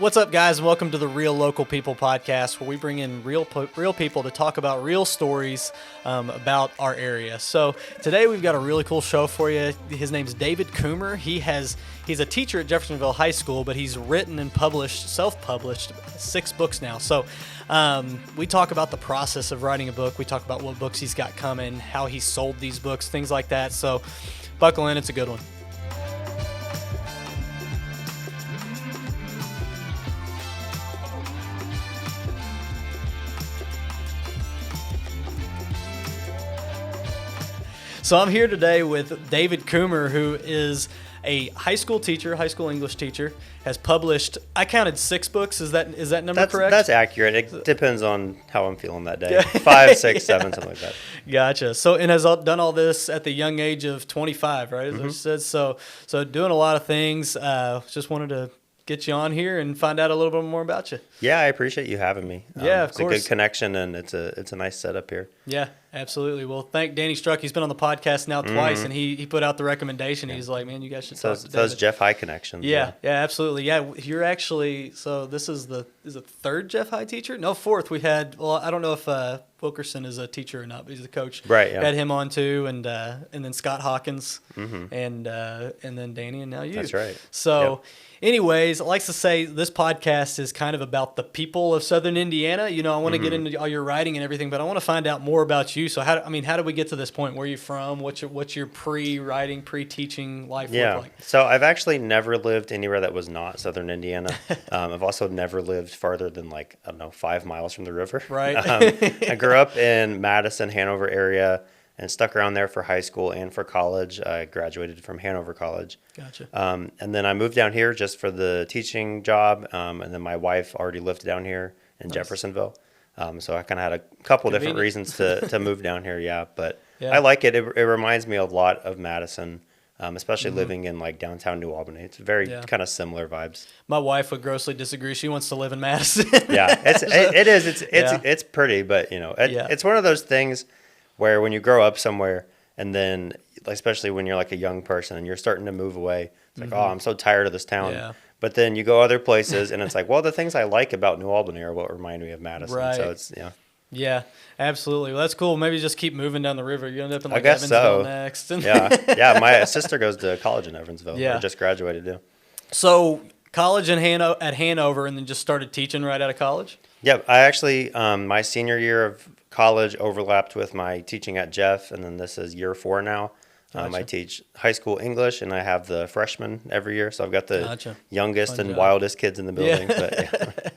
What's up, guys, and welcome to the Real Local People podcast, where we bring in real people to talk about real stories about our area. So today we've got a really cool show for you. His name's David Kummer. He's a teacher at Jeffersonville High School, but he's written and self-published 6 books now. So we talk about the process of writing a book. We talk about what books he's got coming, how he sold these books, things like that. So buckle in, it's a good one. So I'm here today with David Kummer, who is a high school teacher, high school English teacher, has published, I counted 6 books. Is that number correct? That's accurate. It depends on how I'm feeling that day. 5, 6, 7, something like that. Gotcha. So, and has done all this at the young age of 25, right? As I said. So doing a lot of things. Just wanted to get you on here and find out a little bit more about you. Yeah, I appreciate you having me. Yeah, of course. It's a good connection, and it's a nice setup here. Yeah, absolutely. Well, thank Danny Struck. He's been on the podcast now twice, and he put out the recommendation. He's like, man, you guys should talk to David. Those Jeff High connections. Yeah, absolutely. Yeah, you're actually, so this is the third Jeff High teacher? No, fourth. We had, well, I don't know if Wilkerson is a teacher or not, but he's a coach. Right, yeah. Had him on too, and then Scott Hawkins, and then Danny, and now you. That's right. So, anyways, I like to say this podcast is kind of about the people of Southern Indiana. You know, I want to get into all your writing and everything, but I want to find out more about you. So, how did we get to this point? Where are you from? What's your pre-writing, pre-teaching life look like? So I've actually never lived anywhere that was not Southern Indiana. I've also never lived farther than 5 miles from the river. Right. I grew up in Madison, Hanover area, and stuck around there for high school and for college. I graduated from Hanover College. Gotcha. And then I moved down here just for the teaching job. And then my wife already lived down here in Jeffersonville. So I kind of had a couple different reasons to move down here. Yeah, but I like it. It reminds me a lot of Madison, especially living in downtown New Albany. It's very kind of similar vibes. My wife would grossly disagree. She wants to live in Madison. Yeah, it's pretty, but it's one of those things where when you grow up somewhere and then especially when you're a young person and you're starting to move away, it's like, oh, I'm so tired of this town. Yeah. But then you go other places and it's like, well, the things I like about New Albany are what remind me of Madison. Right. So it's, Yeah, absolutely. Well, that's cool. Maybe just keep moving down the river. You end up in I guess Evansville so. next. Yeah. My sister goes to college in Evansville. Yeah. Or just graduated too. So college at Hanover, and then just started teaching right out of college? Yep. I actually, my senior year of college overlapped with my teaching at Jeff, and then this is year 4 now. Gotcha. I teach high school English, and I have the freshmen every year, so I've got the youngest Fun and job. wildest kids in the building. Yeah. But,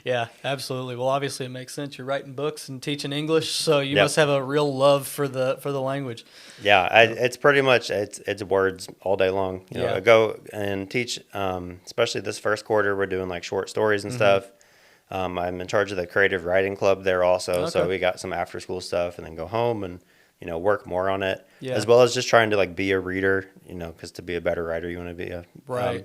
Yeah, absolutely. Well, obviously it makes sense. You're writing books and teaching English, so you must have a real love for the language. Yeah, it's pretty much it's words all day long. I go and teach, especially this first quarter. We're doing short stories and stuff. I'm in charge of the creative writing club there also, so we got some after school stuff, and then go home and work more on it, as well as just trying to be a reader. Because to be a better writer, you want to be a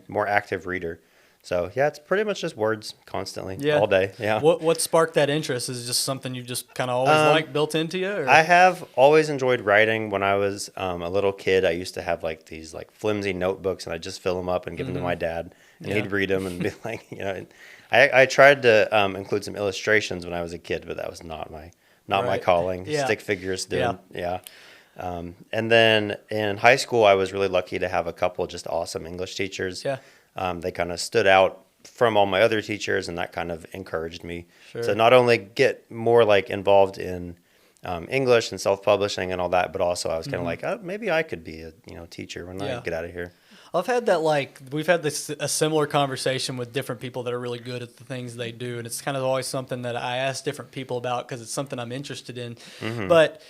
more active reader. So yeah, it's pretty much just words constantly, all day. Yeah. What sparked that interest? Is it just something you just kind of always built into you? Or? I have always enjoyed writing. When I was a little kid, I used to have these flimsy notebooks, and I just fill them up and give them to my dad, and he'd read them and be I tried to include some illustrations when I was a kid, but that was not my calling. Yeah. Stick figures doing. Yeah. And then in high school, I was really lucky to have a couple just awesome English teachers. Yeah. They kind of stood out from all my other teachers, and that kind of encouraged me Sure. to not only get more involved in English and self-publishing and all that, but also I was kind of oh, maybe I could be a teacher when I get out of here. I've had that we've had a similar conversation with different people that are really good at the things they do, and it's kind of always something that I ask different people about because it's something I'm interested in. But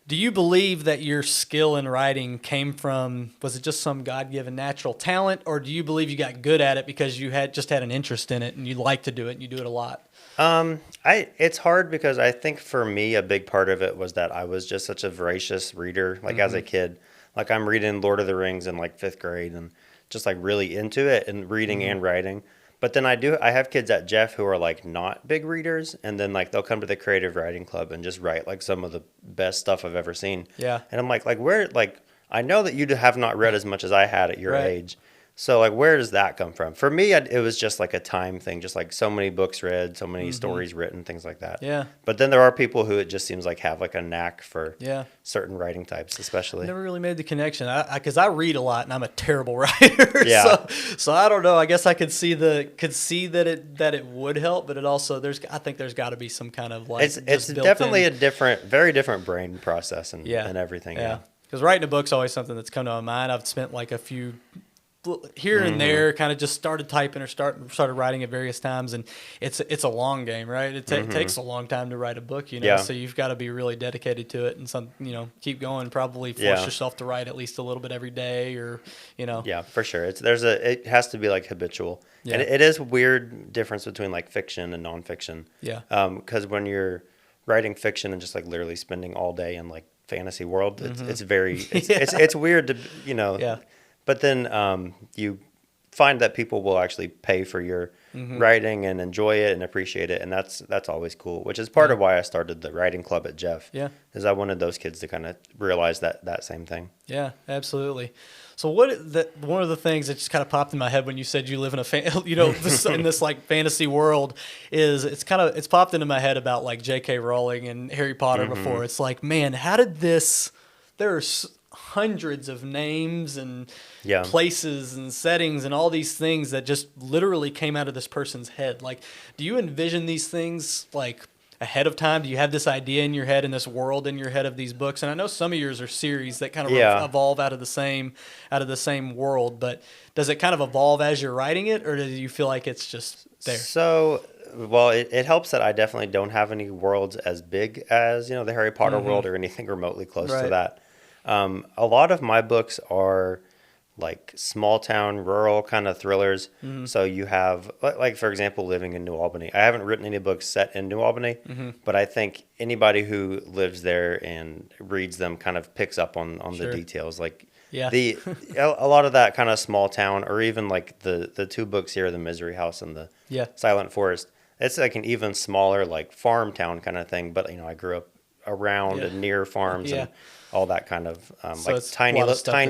do you believe that your skill in writing came from, was it just some God-given natural talent, or do you believe you got good at it because you had an interest in it and you like to do it and you do it a lot? It's hard because I think for me a big part of it was that I was just such a voracious reader as a kid. I'm reading Lord of the Rings in 5th grade and just really into it and reading and writing. But then I have kids at Jeff who are not big readers, and then they'll come to the creative writing club and just write some of the best stuff I've ever seen. Yeah. And I'm where I know that you have not read as much as I had at your age. So like, where does that come from? For me, it was just like a time thing, just like so many books read, so many stories written, things like that. Yeah. But then there are people who it just seems like have like a knack for Yeah. certain writing types, especially. Never really made the connection. Because I read a lot and I'm a terrible writer. Yeah. So I don't know. I guess I could see that it would help, but it also I think there's got to be some kind of like It's definitely a very different brain process and everything. Yeah. Because writing a book's always something that's come to my mind. I've spent like a few here and there, kind of just started typing or started writing at various times, and it's a long game, right? It takes a long time to write a book, you know. Yeah. So you've got to be really dedicated to it, and keep going. Probably force yourself to write at least a little bit every day, or Yeah, for sure. It has to be like habitual, and it is a weird difference between like fiction and nonfiction. Yeah. Because when you're writing fiction and just like literally spending all day in like fantasy world, it's very it's weird to Yeah. But then you find that people will actually pay for your writing and enjoy it and appreciate it, and that's always cool. Which is part of why I started the writing club at Jeff. Yeah, is I wanted those kids to kind of realize that same thing. Yeah, absolutely. So one of the things that just kind of popped in my head when you said you live in in this like fantasy world is it's popped into my head about like J.K. Rowling and Harry Potter before. It's like, man, how did this? There's hundreds of names and places and settings and all these things that just literally came out of this person's head. Like, do you envision these things like ahead of time? Do you have this idea in your head and this world in your head of these books? And I know some of yours are series that kind of evolve out of the same world, but does it kind of evolve as you're writing it, or do you feel like it's just there? So, well, it helps that I definitely don't have any worlds as big as the Harry Potter world or anything remotely close to that. A lot of my books are like small town, rural kind of thrillers. So you have, like, for example, living in New Albany. I haven't written any books set in New Albany, but I think anybody who lives there and reads them kind of picks up on the details. Like a lot of that kind of small town, or even like the two books here, The Misery House and The Silent Forest. It's like an even smaller like farm town kind of thing. But I grew up around and near farms and all that kind of so like tiny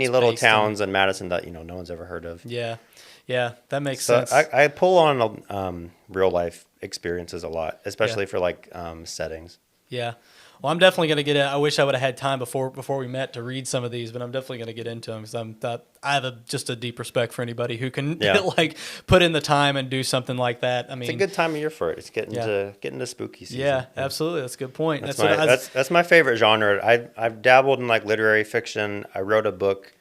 little towns in Madison that no one's ever heard of. Yeah, that makes sense. I pull on real life experiences a lot, especially for like settings. Yeah. Well, I'm definitely going to get it. I wish I would have had time before we met to read some of these, but I'm definitely going to get into them because I have just a deep respect for anybody who can like put in the time and do something like that. I mean, it's a good time of year for it. It's getting to spooky season. Yeah, absolutely. That's a good point. That's my favorite genre. I've dabbled in like literary fiction. I wrote a book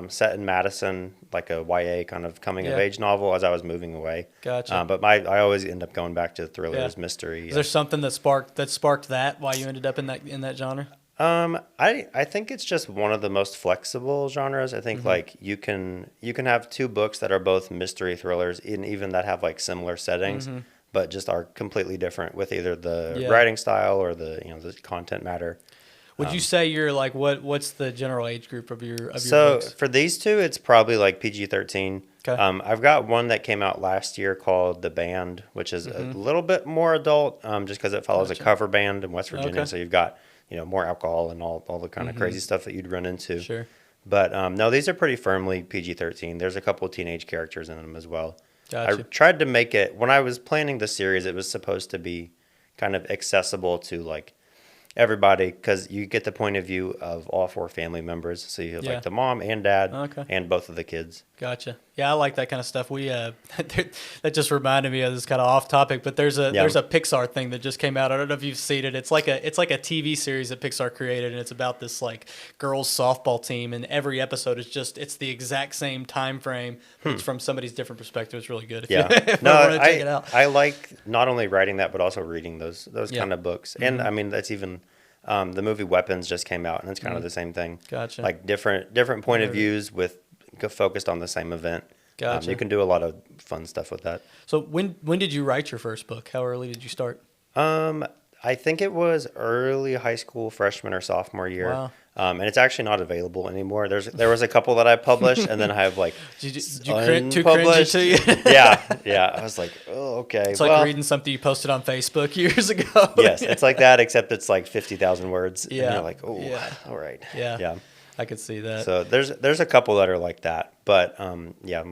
set in Madison, like a YA kind of coming of age novel as I was moving away. Gotcha. But I always end up going back to thrillers, mystery. Is there something that sparked that why you ended up in that genre? I think it's just one of the most flexible genres. I think like you can have two books that are both mystery thrillers, and even that have like similar settings, but just are completely different with either the writing style or the content matter. Would you say you're like what's the general age group of your books? So for these two, it's probably like PG-13. Okay. I've got one that came out last year called The Band, which is a little bit more adult, just because it follows a cover band in West Virginia. Okay. So you've got more alcohol and all the kind of crazy stuff that you'd run into. Sure. But no, these are pretty firmly PG-13. There's a couple of teenage characters in them as well. Gotcha. I tried to make it, when I was planning the series, it was supposed to be kind of accessible to like everybody, because you get the point of view of all four family members. So you have like the mom and dad and both of the kids. Gotcha. Yeah, I like that kind of stuff. We that just reminded me of this kind of off topic, but there's a Pixar thing that just came out. I don't know if you've seen it. It's like a TV series that Pixar created, and it's about this like girls softball team, and every episode is it's the exact same time frame. It's from somebody's different perspective. It's really good. If no, want to check it out. I like not only writing that, but also reading those kind of books. And I mean, that's even the movie Weapons just came out, and it's kind of the same thing. Gotcha. Like different point of views with focused on the same event. Gotcha. You can do a lot of fun stuff with that. So when did you write your first book? How early did you start? I think it was early high school, freshman or sophomore year. Wow. And it's actually not available anymore. There was a couple that I published, and then I have like did you too cringy to you? yeah. I was like, oh, okay. It's like reading something you posted on Facebook years ago. Yes, it's like that, except it's like 50,000 words. Yeah. And you're like, oh, all right. Yeah. I could see that. So there's a couple that are like that, but yeah,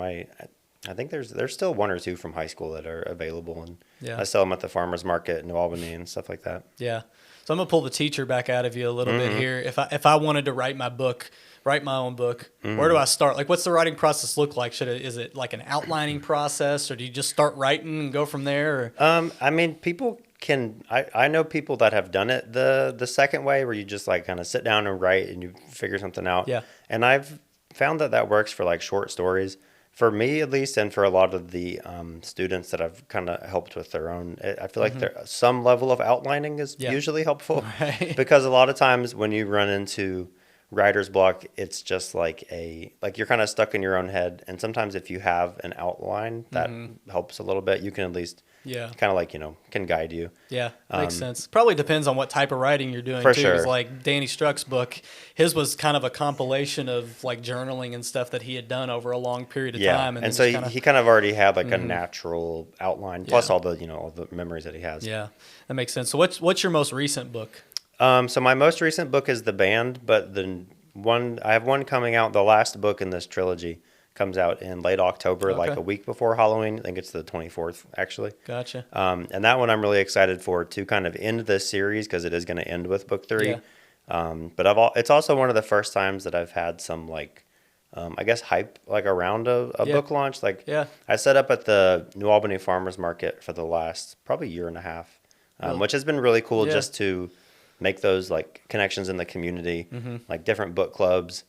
I think there's still one or two from high school that are available, and I sell them at the farmers market in New Albany and stuff like that. Yeah. So I'm gonna pull the teacher back out of you a little bit here. If I wanted to write my own book, where do I start? Like, what's the writing process look like? Is it like an outlining process, or do you just start writing and go from there? Or? I mean, people can. I know people that have done it the second way, where you just like kind of sit down and write and you figure something out. Yeah. And I've found that works for like short stories. For me, at least, and for a lot of the students that I've kind of helped with their own, I feel like some level of outlining is usually helpful. Right. Because a lot of times when you run into writer's block, it's just like you're kind of stuck in your own head. And sometimes if you have an outline, that helps a little bit. You can at least kind of like, can guide you. Yeah, makes sense. Probably depends on what type of writing you're doing, for too. Sure. Because like Danny Struck's book, his was kind of a compilation of like journaling and stuff that he had done over a long period of time. And so he kind of already had like a natural outline, plus all the all the memories that he has. Yeah, that makes sense. So what's your most recent book? So my most recent book is The Band, but I have one coming out. The last book in this trilogy comes out in late October, like a week before Halloween. I think it's the 24th, actually. Gotcha. And that one I'm really excited for to kind of end this series because it is going to end with book 3. Yeah. But it's also one of the first times that I've had some like, I guess hype like around a book launch. Like I set up at the New Albany Farmers Market for the last probably year and a half, which has been really cool just to make those like connections in the community, like different book clubs,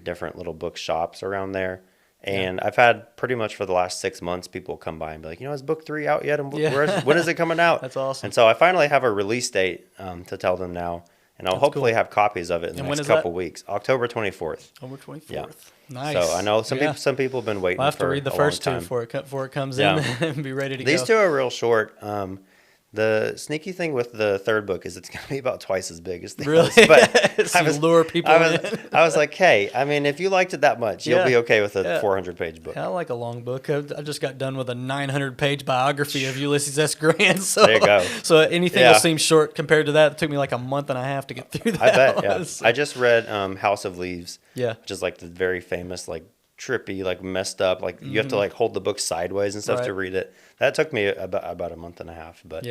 different little book shops around there. And I've had pretty much for the last 6 months, people come by and be like, is book 3 out yet? And when is it coming out? That's awesome. And so I finally have a release date to tell them now. And I'll hopefully have copies of it in the next couple weeks. October 24th. October 24th. Yeah. Nice. So I know some people have been waiting for a long time. I'll have to read the first two before it comes in and be ready to go. These two are real short. The sneaky thing with the third book is it's going to be about twice as big as the others. But so lure people in. I was like, hey, I mean, if you liked it that much, you'll be okay with a 400-page book. I like a long book. I just got done with a 900-page biography of Ulysses S. Grant. So, there you go. So anything will seem short compared to that. It took me like a month and a half to get through that. I bet, I just read House of Leaves, which is like the very famous, like, trippy, like messed up, like you have to like hold the book sideways and stuff to read it. That took me about a month and a half, but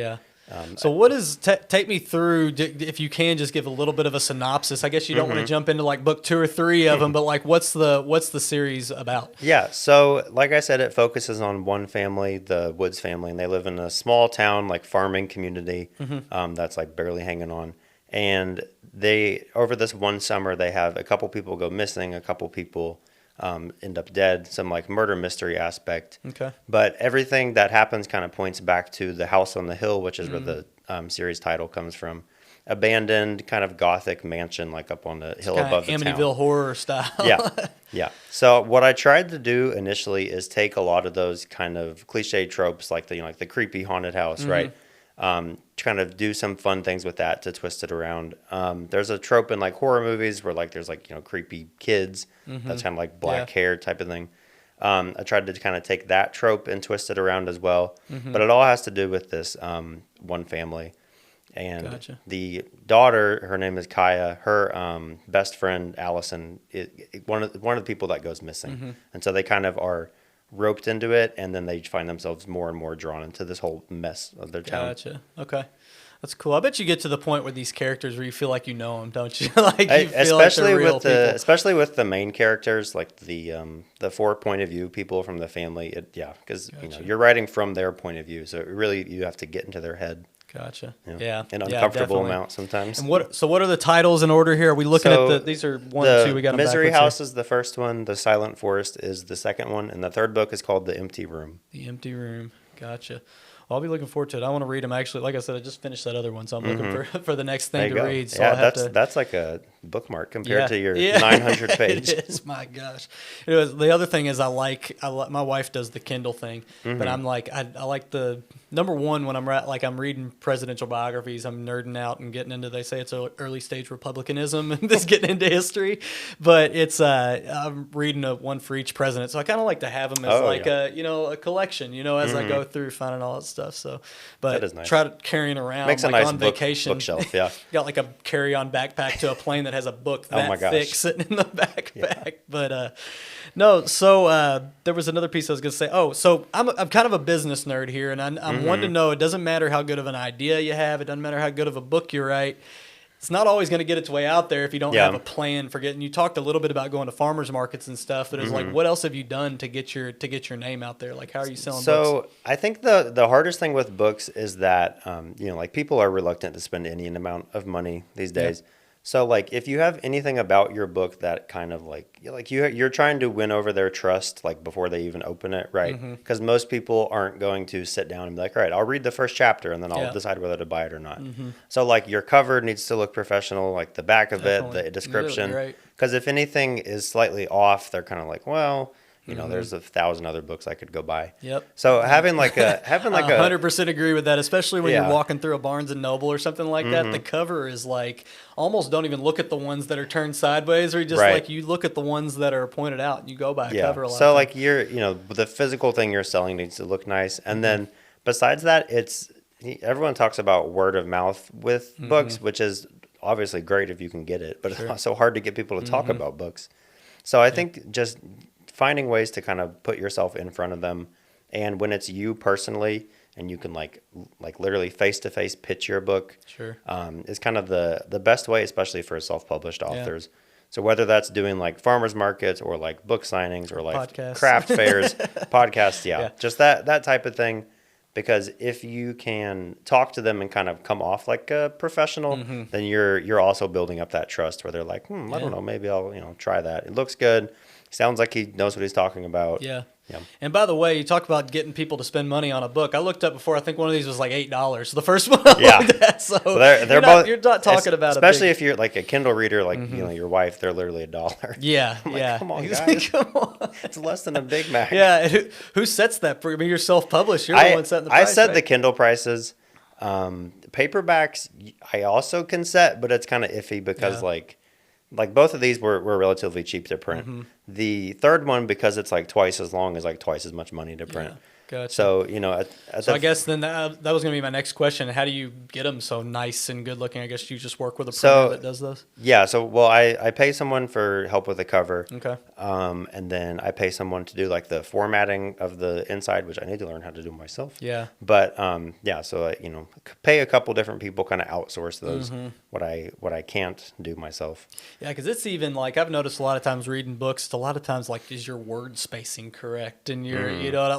so what is take me through, if you can just give a little bit of a synopsis. I guess you don't want to jump into like book 2 or 3 of them, but like what's the series about? So like I said, it focuses on one family, the Woods family, and they live in a small town like farming community that's like barely hanging on. And they over this one summer they have a couple people go missing, a couple people end up dead, some like murder mystery aspect. Okay. But everything that happens kind of points back to the house on the hill, which is where the series title comes from. Abandoned kind of gothic mansion like up on the hill above the town. Amityville horror style. Yeah. So what I tried to do initially is take a lot of those kind of cliche tropes like the creepy haunted house, right? Kind of do some fun things with that to twist it around. There's a trope in like horror movies where like there's like creepy kids that's kind of like black hair type of thing. I tried to kind of take that trope and twist it around as well, but it all has to do with this one family. And the daughter, her name is Kaya. Her best friend Allison is one of the people that goes missing, and so they kind of are roped into it, and then they find themselves more and more drawn into this whole mess of their town. Gotcha. Okay. That's cool. I bet you get to the point with these characters where you feel like you know them, don't you? Like you feel like they're real people. Especially with the main characters, like the 4 point of view people from the family. Because you're writing from their point of view, so really you have to get into their head. Gotcha. An uncomfortable amount sometimes. And what are the titles in order here? Are we looking at these are 1 and 2? We got them Misery House here. is the first one. The Silent Forest is the second one, and the third book is called The Empty Room. The Empty Room. Gotcha. Well, I'll be looking forward to it. I want to read them. Actually, like I said, I just finished that other one, so I'm looking for the next thing to read. So that's like a bookmark compared to your 900 page. It is. My gosh. The other thing is I like my wife does the Kindle thing, but I'm like I like the Number one, when I'm reading presidential biographies, I'm nerding out and getting into. They say it's early stage republicanism and just getting into history, but it's I'm reading one for each president, so I kind of like to have them as a collection, as I go through finding all that stuff. So, but that is nice. Try to carrying around makes like a nice on vacation bookshelf. Yeah, got like a carry-on backpack to a plane that has a book that thick sitting in the backpack. Yeah. But no, so there was another piece I was going to say. Oh, so I'm kind of a business nerd here, and I'm wanting to know, it doesn't matter how good of an idea you have. It doesn't matter how good of a book you write. It's not always going to get its way out there if you don't have a plan for getting. You talked a little bit about going to farmers markets and stuff, but it's like, what else have you done to get your name out there? Like, how are you selling books? So I think the hardest thing with books is that like people are reluctant to spend any amount of money these days. Yeah. So like if you have anything about your book that kind of like you're trying to win over their trust like before they even open it, right? Because most people aren't going to sit down and be like, all right, I'll read the first chapter and then I'll decide whether to buy it or not. So like your cover needs to look professional, like the back of it, the description. Because if anything is slightly off, they're kind of like, well, there's 1,000 other books I could go buy. Yep. So having like a 100% agree with that, especially when you're walking through a Barnes and Noble or something like that. The cover is like almost don't even look at the ones that are turned sideways, or you just like you look at the ones that are pointed out and you go by a cover a lot. So like the physical thing you're selling needs to look nice, and then besides that, everyone talks about word of mouth with books, which is obviously great if you can get it, but it's not so hard to get people to talk about books. So I think just finding ways to kind of put yourself in front of them, and when it's you personally and you can like literally face to face pitch your book, is kind of the best way, especially for self-published authors. So whether that's doing like farmers markets or like book signings or like craft fairs, podcasts, just that type of thing. Because if you can talk to them and kind of come off like a professional, then you're also building up that trust where they're like, I don't know, maybe I'll try that. It looks good. Sounds like he knows what he's talking about. Yeah. And by the way, you talk about getting people to spend money on a book. I looked up before. I think one of these was like $8. The first one I looked at. So you're not talking about especially if you're like a Kindle reader, like your wife. They're literally $1. Yeah, like, come on, guys. Come on. It's less than a Big Mac. Yeah. Who sets that? I mean, you're self-published. You're the one setting the price. I set the Kindle prices. Paperbacks, I also can set, but it's kind of iffy because like both of these were relatively cheap to print. The third one, because it's like twice as long, is like twice as much money to print. Gotcha. So, I guess then that was going to be my next question. How do you get them so nice and good looking? I guess you just work with a printer that does those? Yeah. So, well, I pay someone for help with the cover. Okay. And then I pay someone to do like the formatting of the inside, which I need to learn how to do myself. Yeah. But, so, pay a couple different people, kind of outsource those, what I can't do myself. Yeah. Cause it's even like, I've noticed a lot of times reading books, a lot of times like, is your word spacing correct? And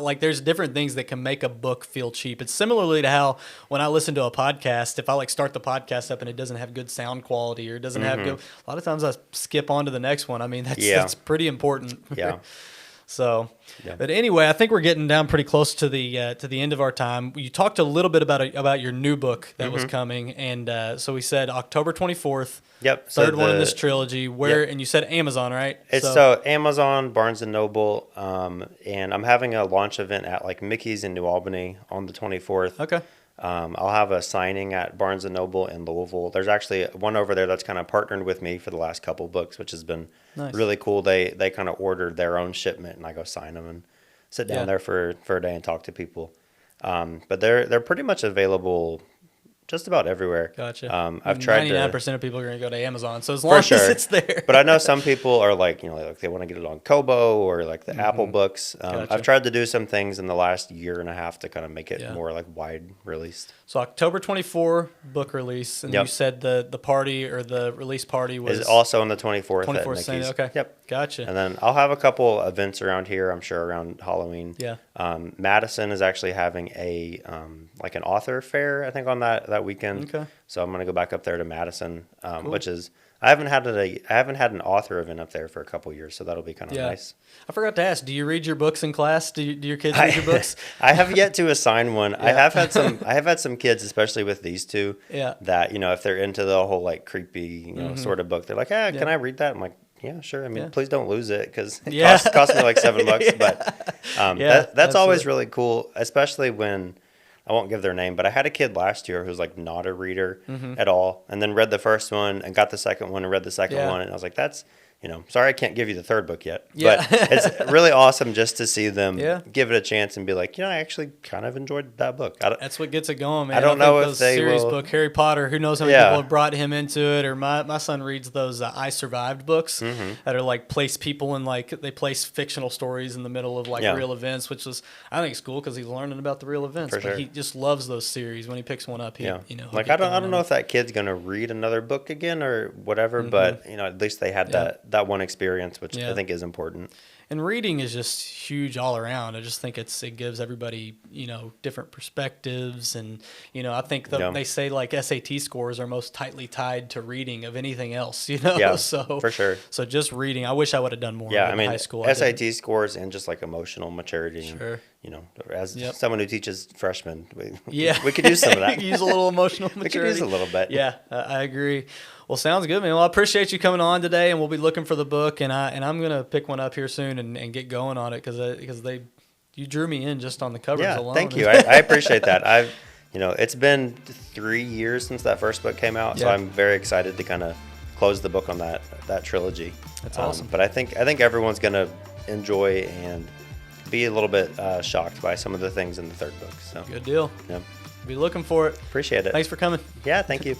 like there's different things that can make a book feel cheap. It's similarly to how when I listen to a podcast, if I like start the podcast up and it doesn't have good sound quality or it doesn't have good, a lot of times I skip on to the next one. I mean, that's pretty important. Yeah. So, but anyway, I think we're getting down pretty close to the end of our time. You talked a little bit about your new book that was coming, and so we said October 24th. Yep. Third one in this trilogy. Where and you said Amazon, right? It's so Amazon, Barnes and Noble, and I'm having a launch event at like Mickey's in New Albany on the 24th. Okay. I'll have a signing at Barnes and Noble in Louisville. There's actually one over there that's kind of partnered with me for the last couple books, which has been really cool. They kind of ordered their own shipment, and I go sign them and sit down there for a day and talk to people. But they're pretty much available just about everywhere. Gotcha. I've tried 99% of people are going to go to Amazon, so as long as it's there. But I know some people are like, like they want to get it on Kobo or like the Apple Books. Gotcha. I've tried to do some things in the last year and a half to kind of make it more like wide released. So October 24 book release, and you said the party or the release party was is also on the 24th. 24th, at Mickey's. Okay. Yep. Gotcha. And then I'll have a couple events around here, I'm sure, around Halloween. Yeah. Madison is actually having a like an author fair, I think, on that weekend. Okay. So I'm going to go back up there to Madison, which is I haven't had an author event up there for a couple years, so that'll be kind of nice. I forgot to ask, do you read your books in class? Do your kids read your books? I have yet to assign one. I have had some kids, especially with these two, that if they're into the whole like creepy sort of book, they're like, can I read that? I'm like, yeah, sure. I mean, please don't lose it because it cost me like $7. But that's always really cool, especially when I won't give their name, but I had a kid last year who was like not a reader at all, and then read the first one and got the second one and read the second one, and I was like, that's, sorry I can't give you the third book yet. Yeah. But it's really awesome just to see them Yeah. give it a chance and be like, I actually kind of enjoyed that book. That's what gets it going, man. I don't know if they series will. book, Harry Potter, who knows how many people have brought him into it, or my son reads those I Survived books that are like place people in, like they place fictional stories in the middle of like real events, which is, I think it's cool because he's learning about the real events. For sure. But he just loves those series. When he picks one up, like I don't know if that kid's gonna read another book again or whatever, but at least they had that one experience, which I think is important. And reading is just huge all around. I just think it gives everybody, different perspectives. And, I think they say like SAT scores are most tightly tied to reading of anything else, Yeah, so for sure. So just reading, I wish I would have done more Yeah, in high school. SAT scores and just like emotional maturity. Sure. As someone who teaches freshmen, we could use some of that. Use a little emotional maturity. We could use a little bit. Yeah, I agree. Well, sounds good, man. Well, I appreciate you coming on today, and we'll be looking for the book, and I'm gonna pick one up here soon and get going on it because you drew me in just on the covers alone. Thank you. I appreciate that. It's been 3 years since that first book came out, so I'm very excited to kind of close the book on that trilogy. That's awesome. But I think everyone's gonna enjoy and be a little bit shocked by some of the things in the third book. So good deal. Yeah. Be looking for it. Appreciate it. Thanks for coming. Yeah, thank you.